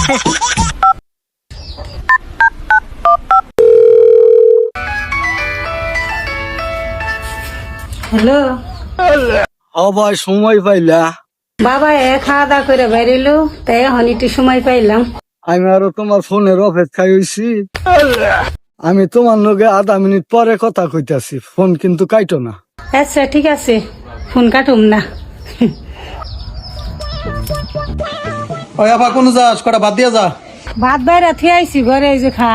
Hello ভাই সময় পাইলা? বাবা খাওয়া দাওয়া করে বেরিলো, তাই এখন একটু সময় পাইলাম। আমি আরো তোমার ফোনের অপেক্ষায় হইছি। আমি তোমার লগে 0.5 মিনিট পরে কথা কইতাছি, ফোন কিন্তু কাইটো না। আচ্ছা ঠিক আছে, ফোন কাটুম না। ওই আপা কোন যাস, কটা বাদ দিয়া যা। ভাত বাইরে থুয়ে আইছি, ঘরে এই যে খা।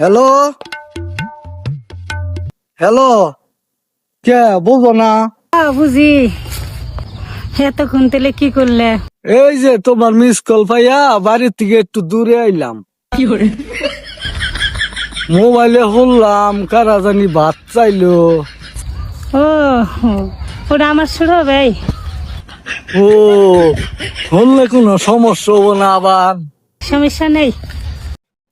হ্যালো হ্যালো, কে বলবো না? বুঝি, এতক্ষণ তেলে কি করলে? এই যে তোমার মিস কল পাইয়া বাড়ির থেকে একটু দূরে আইলাম। মোবাইলে শুনলাম কারা জানি ভাত চাইলো। ও ওটা আমার ছোট ভাই। ও, শুনলে কোনো সমস্যা হবো না আবার? সমস্যা নেই।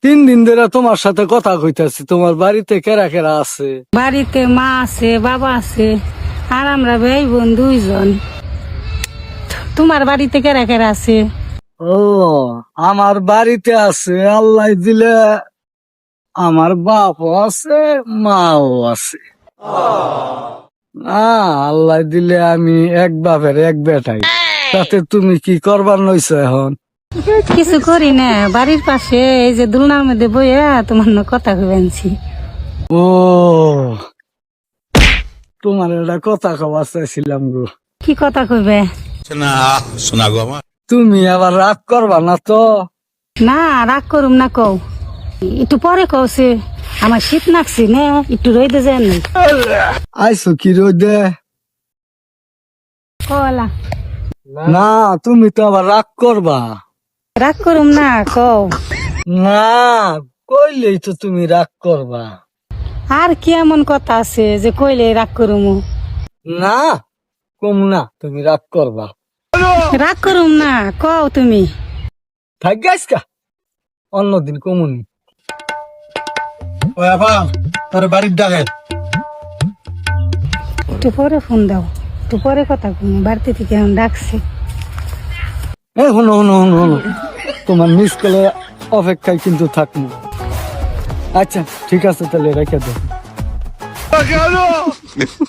3 দিন ধরে তোমার সাথে কথা কইতাছি। তোমার বাড়িতে কেরা কেরা আছে? বাড়িতে মা আছে, বাবা আছে, আর আমরা ভাই বোন 2 জন। তোমার বাড়িতে কেরা কেরা আছে? ও, আমার বাড়িতে আছে আল্লাহ দিলে আমার বাপও আছে, মাও আছে। না, আল্লাহ দিলে আমি এক বাপের এক বেটাই। তাতে তুমি কি করবার নইছো এখন? কিছু করি না, বাড়ির পাশে এই যে দুলনার মধ্যে বইয়া তোমার কথা কইছি। ও, তোমার একটা কথা কবার চাইছিলাম গো। কি কথা কইবে? শোনা গো আমার। তুমি আবার রাগ করবা না তো? না, রাগ করুম না, কও একটু পরে কওছে। আমার শীত নাকছি না, একটু রইতে যায় না। আইসো কি রোদে? কলা না, তুমি তো আবার রাগ করবা। রাগ করুম না, কও। না, কইলেই তো তুমি রাগ করবা। আর কি এমন কথা আছে যে কইলে রাগ করুম? না, কম না, তুমি রাগ করবা। রাগ করুম না, কও তুমি। থাক গাইসকা, অন্যদিন কমুনি। ওই আপা তোর বাড়ির ডাকে। একটু পরে ফোন দাও, একটু পরে কথা কম। বাড়িতে থেকে এখন ডাকছে। এই শোনো শোনো শোনো শোনো, তোমার মিস কলে অপেক্ষায় কিন্তু থাকবো। আচ্ছা ঠিক আছে, তাহলে রেখে দাও।